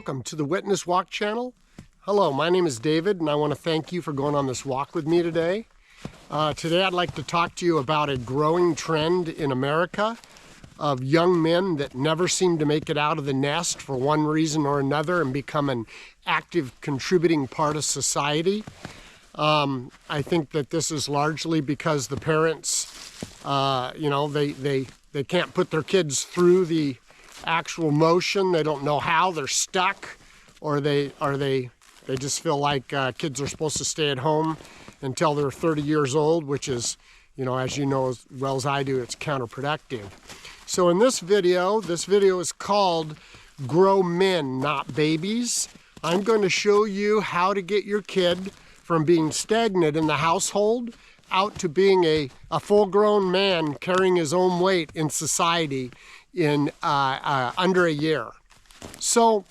welcome to the Witness Walk channel. Hello, my name is David and I want to thank you for going on this walk with me today. Today I'd like to talk to you about a growing trend in America of young men that never seem to make it out of the nest for one reason or another and become an active contributing part of society. I think that this is largely because the parents, they can't put their kids through the actual motion. They don't know how. They're stuck, or they just feel like kids are supposed to stay at home until they're 30 years old, which is, as you know as well as I do, it's counterproductive. So in this video is called Grow Men, Not Babies. I'm going to show you how to get your kid from being stagnant in the household out to being a full-grown man carrying his own weight in society in under a year. So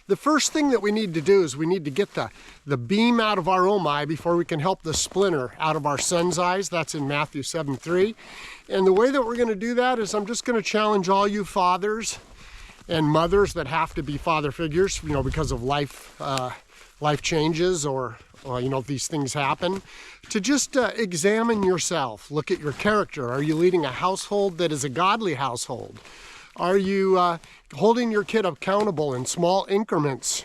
the first thing that we need to do is we need to get the beam out of our own eye before we can help the splinter out of our son's eyes. That's in Matthew 7:3. And the way that we're going to do that is I'm just going to challenge all you fathers and mothers that have to be father figures, because of life changes or these things happen, to just examine yourself. Look at your character. Are you leading a household that is a godly household? Are you holding your kid accountable in small increments,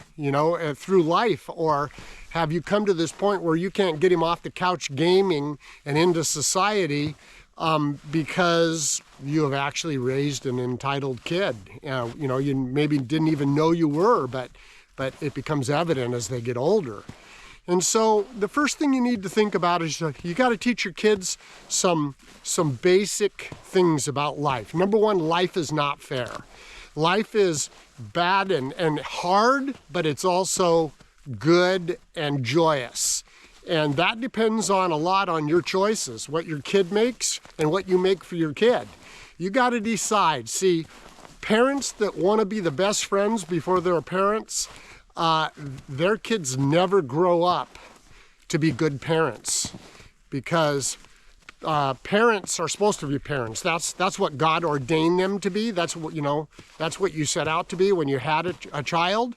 through life? Or have you come to this point where you can't get him off the couch gaming and into society because you have actually raised an entitled kid? You maybe didn't even know you were, but it becomes evident as they get older. And so the first thing you need to think about is you got to teach your kids some basic things about life. Number one, life is not fair. Life is bad and hard, but it's also good and joyous. And that depends on a lot on your choices, what your kid makes and what you make for your kid. You got to decide. See, parents that want to be the best friends before they're parents, their kids never grow up to be good parents, because parents are supposed to be parents. That's what God ordained them to be. That's what you set out to be when you had a child.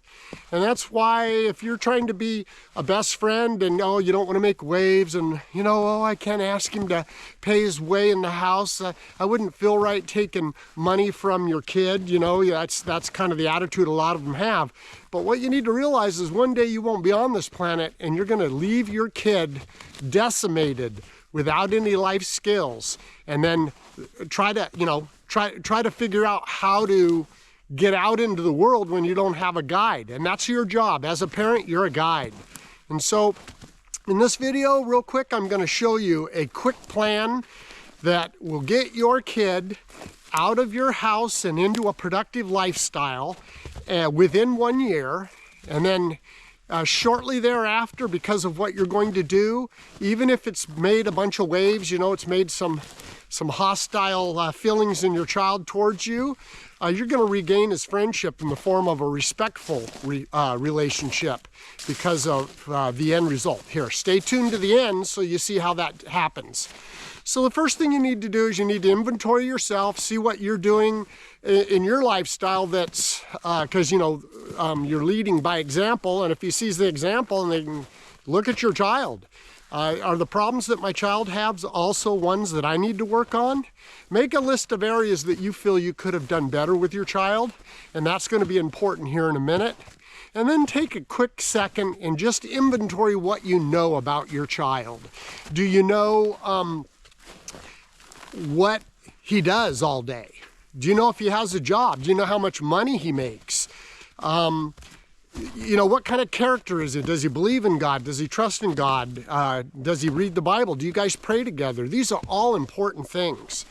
And that's why if you're trying to be a best friend and you don't want to make waves and I can't ask him to pay his way in the house, I wouldn't feel right taking money from your kid. That's kind of the attitude a lot of them have. But what you need to realize is one day you won't be on this planet and you're going to leave your kid decimated without any life skills, and then try to figure out how to get out into the world when you don't have a guide. And that's your job. As a parent, you're a guide. And so in this video, real quick, I'm going to show you a quick plan that will get your kid out of your house and into a productive lifestyle within 1 year. And then shortly thereafter, because of what you're going to do, even if it's made a bunch of waves, it's made some hostile feelings in your child towards you, you're going to regain his friendship in the form of a respectful relationship because of the end result. Here, stay tuned to the end so you see how that happens. So the first thing you need to do is you need to inventory yourself, see what you're doing in your lifestyle that's, because you're leading by example, and if he sees the example and they can look at your child. Are the problems that my child has also ones that I need to work on? Make a list of areas that you feel you could have done better with your child, and that's going to be important here in a minute. And then take a quick second and just inventory what you know about your child. Do you know what he does all day? Do you know if he has a job? Do you know how much money he makes? What kind of character is he? Does he believe in God? Does he trust in God? Does he read the Bible? Do you guys pray together? These are all important things.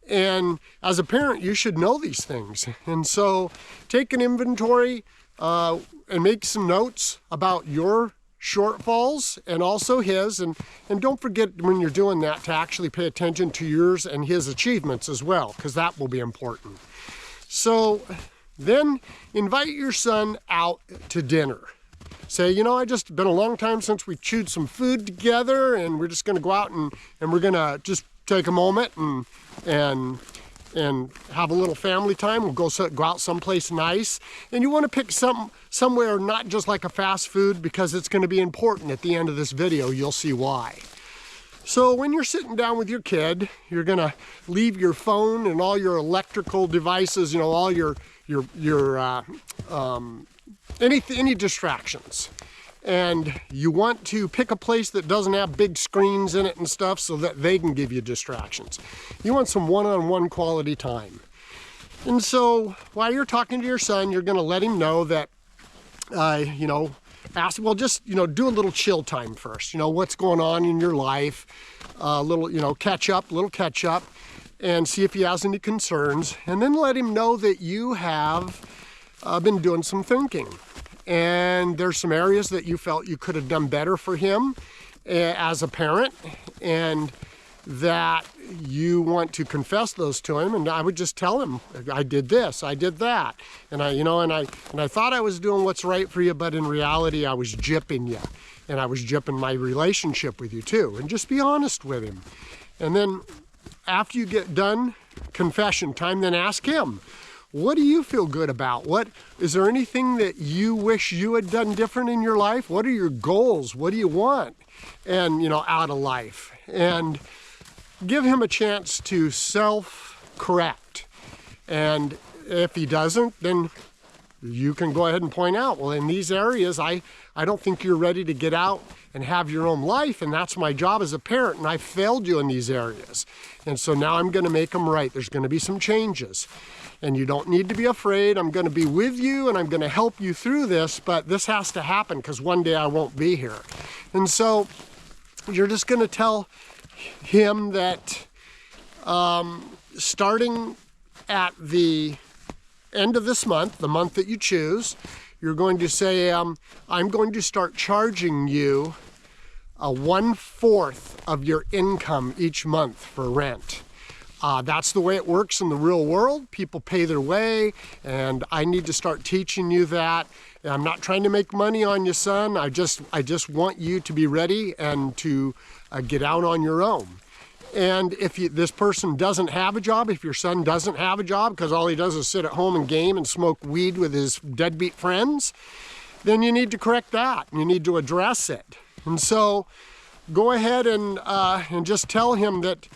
And as a parent, you should know these things. And so take an inventory and make some notes about your shortfalls and also his, and don't forget when you're doing that to actually pay attention to yours and his achievements as well, because that will be important. So then invite your son out to dinner. Say, I just been a long time since we chewed some food together, and we're just going to go out and we're going to just take a moment and and have a little family time. We'll go out someplace nice. And you want to pick somewhere not just like a fast food, because it's going to be important. At the end of this video, you'll see why. So when you're sitting down with your kid, you're going to leave your phone and all your electrical devices, you know, all any distractions. And you want to pick a place that doesn't have big screens in it and stuff so that they can give you distractions. You want some one-on-one quality time. And so while you're talking to your son, you're going to let him know that, you know, just, you know, do a little chill time first. You know, what's going on in your life, little, you know, catch up, and see if he has any concerns. And then let him know that you have been doing some thinking. And there's some areas that you felt you could have done better for him as a parent, and that you want to confess those to him. And I would just tell him, I did this, I did that, and I thought I was doing what's right for you, but in reality I was gypping you, and I was gypping my relationship with you too. And just be honest with him. And then after you get done confession time, then ask him, what do you feel good about? Is there anything that you wish you had done different in your life? What are your goals? What do you want? And, you know, out of life. And give him a chance to self-correct. And if he doesn't, then you can go ahead and point out, well, in these areas, I don't think you're ready to get out and have your own life, and that's my job as a parent, and I failed you in these areas. And so now I'm going to make them right. There's going to be some changes. And you don't need to be afraid. I'm going to be with you, and I'm going to help you through this, but this has to happen because one day I won't be here. And so you're just going to tell him that starting at the end of this month, the month that you choose, you're going to say, I'm going to start charging you 1/4 of your income each month for rent. That's the way it works in the real world. People pay their way, and I need to start teaching you that. And I'm not trying to make money on you, son. I just want you to be ready and to get out on your own. And if this person doesn't have a job, if your son doesn't have a job because all he does is sit at home and game and smoke weed with his deadbeat friends, then you need to correct that. You need to address it. And so go ahead and just tell him that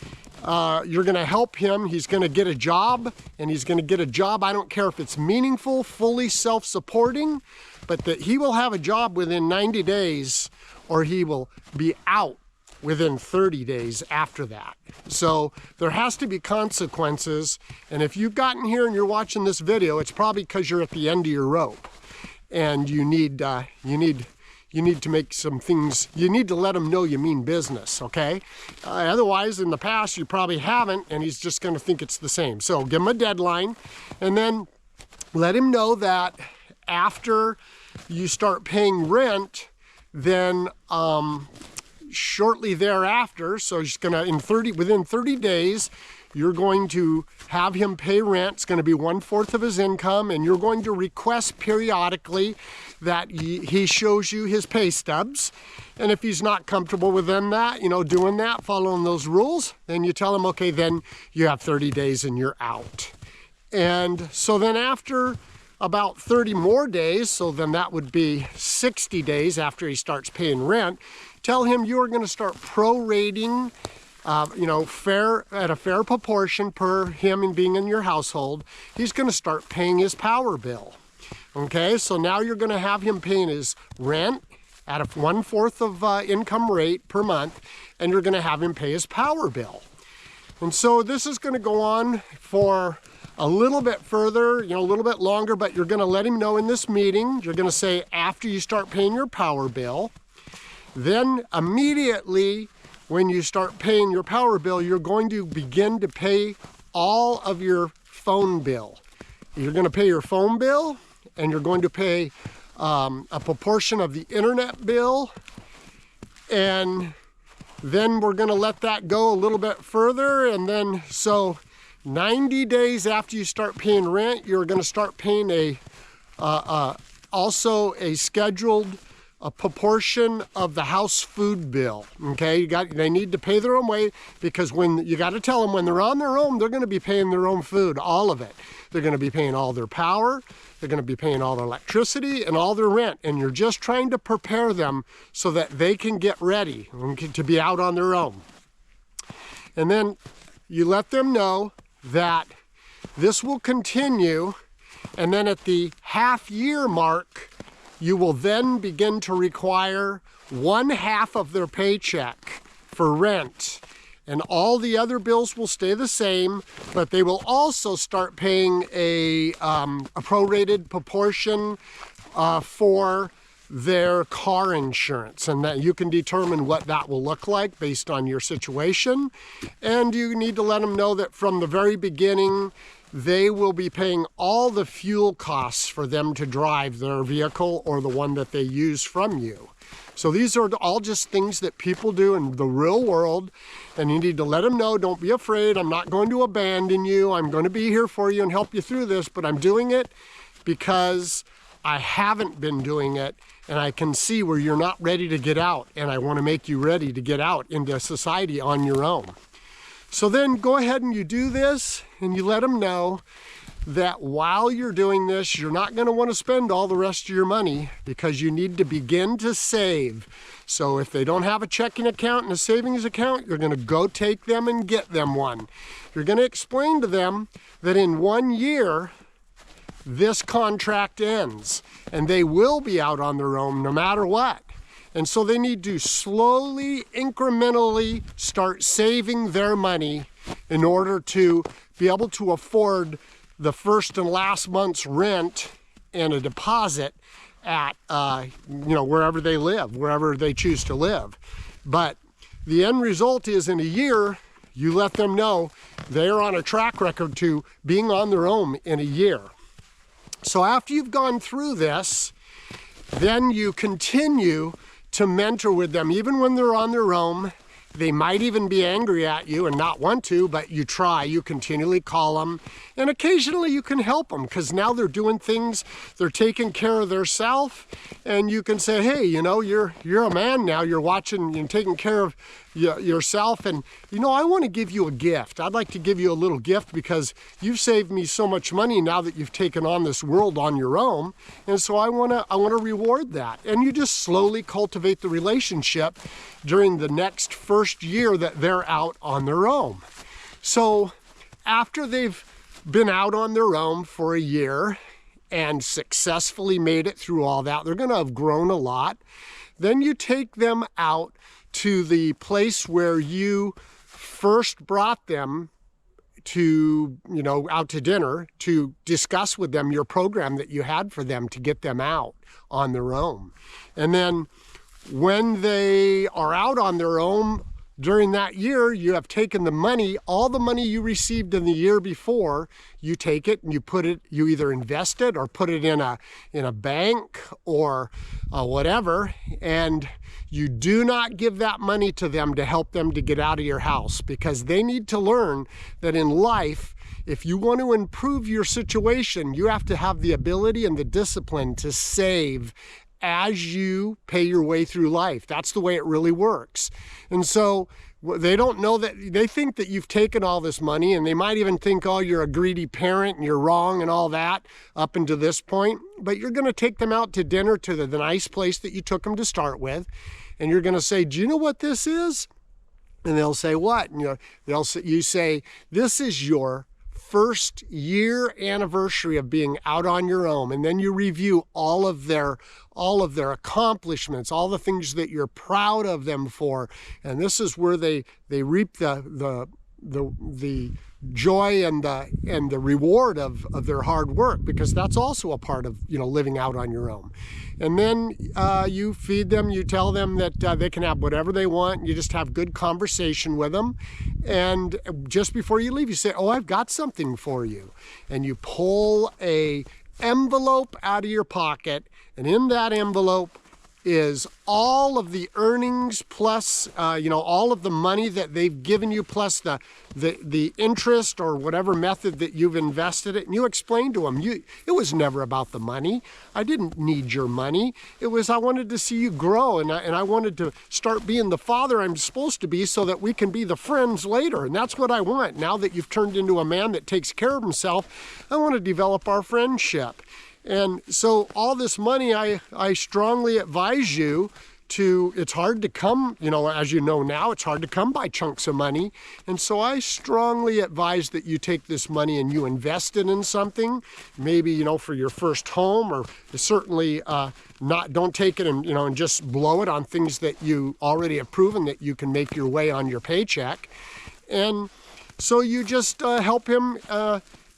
you're going to help him. He's going to get a job, and he's going to get a job. I don't care if it's meaningful, fully self-supporting, but that he will have a job within 90 days or he will be out within 30 days after that. So there has to be consequences. And if you've gotten here and you're watching this video, it's probably because you're at the end of your rope, and you need to make some things, you need to let them know you mean business, okay? Otherwise, in the past, you probably haven't, and he's just gonna think it's the same. So give him a deadline, and then let him know that after you start paying rent, then shortly thereafter, so he's gonna, within 30 days, you're going to have him pay rent. It's going to be 1/4 of his income, and you're going to request periodically that he shows you his pay stubs. And if he's not comfortable within that, you know, doing that, following those rules, then you tell him, okay, then you have 30 days and you're out. And so then after about 30 more days, so then that would be 60 days after he starts paying rent, tell him you are going to start prorating you know, at a fair proportion per him and being in your household. He's going to start paying his power bill. Okay, so now you're going to have him paying his rent at a 1/4 of income rate per month, and you're going to have him pay his power bill. And so this is going to go on for a little bit further, you know, a little bit longer, but you're going to let him know in this meeting. You're going to say, after you start paying your power bill, then immediately when you start paying your power bill, you're going to begin to pay all of your phone bill. You're going to pay your phone bill, and you're going to pay a proportion of the internet bill, and then we're going to let that go a little bit further. And then so 90 days after you start paying rent, you're going to start paying also a scheduled a proportion of the house food bill. Okay, they need to pay their own way, because when you got to tell them when they're on their own, they're going to be paying their own food, all of it. They're going to be paying all their power, they're going to be paying all their electricity and all their rent, and you're just trying to prepare them so that they can get ready to be out on their own. And then you let them know that this will continue, and then at the half-year mark, you will then begin to require 1/2 of their paycheck for rent. And all the other bills will stay the same, but they will also start paying a prorated proportion for their car insurance, and that you can determine what that will look like based on your situation. And you need to let them know that from the very beginning, they will be paying all the fuel costs for them to drive their vehicle or the one that they use from you. So these are all just things that people do in the real world, and you need to let them know, don't be afraid, I'm not going to abandon you, I'm going to be here for you and help you through this, but I'm doing it because I haven't been doing it, and I can see where you're not ready to get out, and I want to make you ready to get out into society on your own. So then go ahead and you do this, and you let them know that while you're doing this, you're not going to want to spend all the rest of your money, because you need to begin to save. So if they don't have a checking account and a savings account, you're going to go take them and get them one. You're going to explain to them that in 1 year, this contract ends, and they will be out on their own no matter what. And so they need to slowly, incrementally start saving their money in order to be able to afford the first and last month's rent and a deposit at wherever they live, wherever they choose to live. But the end result is, in a year, you let them know they're on a track record to being on their own in a year. So after you've gone through this, then you continue to mentor with them even when they're on their own. They might even be angry at you and not want to, but you try, you continually call them, and occasionally you can help them, because now they're doing things, they're taking care of themselves, and you can say, hey, you're a man now, you're watching and taking care of yourself, and I want to give you a gift. I'd like to give you a little gift because you've saved me so much money now that you've taken on this world on your own, and so I want to reward that. And you just slowly cultivate the relationship during the next first year that they're out on their own. So after they've been out on their own for a year and successfully made it through all that, they're going to have grown a lot. Then you take them out to the place where you first brought them to, out to dinner, to discuss with them your program that you had for them to get them out on their own. And then when they are out on their own during that year, you have taken the money, all the money you received in the year before, you take it and you either invest it or put it in a bank or whatever, and you do not give that money to them to help them to get out of your house, because they need to learn that in life, if you want to improve your situation, you have to have the ability and the discipline to save as you pay your way through life. That's the way it really works. And so they don't know that, they think that you've taken all this money, and they might even think, oh, you're a greedy parent and you're wrong and all that up until this point. But you're going to take them out to dinner to the nice place that you took them to start with, and you're going to say, do you know what this is? And they'll say, what? And you say, this is your first year anniversary of being out on your own. And then you review all of their accomplishments, all the things that you're proud of them for. And this is where they reap the joy and the reward of their hard work, because that's also a part of living out on your own. And then you feed them, you tell them that they can have whatever they want. You just have good conversation with them, and just before you leave, you say, oh, I've got something for you, and you pull a envelope out of your pocket, and in that envelope is all of the earnings plus, all of the money that they've given you plus the interest or whatever method that you've invested it. And you explain to them, it was never about the money. I didn't need your money. It was I wanted to see you grow, and I wanted to start being the father I'm supposed to be so that we can be the friends later. And that's what I want. Now that you've turned into a man that takes care of himself, I want to develop our friendship. And so all this money, I strongly advise you to, it's hard to come, as you know now, it's hard to come by chunks of money. And so I strongly advise that you take this money and you invest it in something, maybe, for your first home, or certainly don't take it and just blow it on things that you already have proven that you can make your way on your paycheck. And so you just help him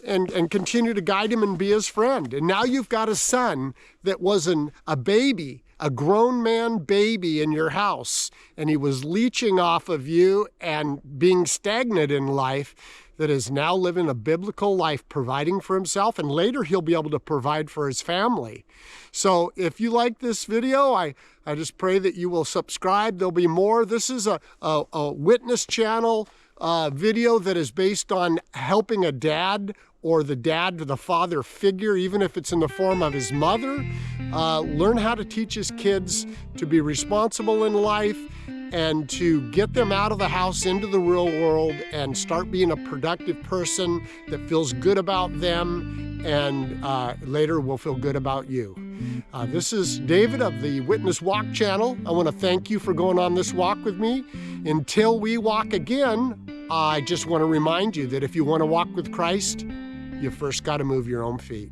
and continue to guide him and be his friend. And now you've got a son that was a baby, a grown man baby in your house, and he was leeching off of you and being stagnant in life, that is now living a biblical life, providing for himself, and later he'll be able to provide for his family. So if you like this video, I just pray that you will subscribe. There'll be more. This is a Witness Channel video that is based on helping a dad or the father figure, even if it's in the form of his mother, learn how to teach his kids to be responsible in life and to get them out of the house into the real world and start being a productive person that feels good about them and later will feel good about you. This is David of the Witness Walk channel. I want to thank you for going on this walk with me. Until we walk again, I just want to remind you that if you want to walk with Christ, you first got to move your own feet.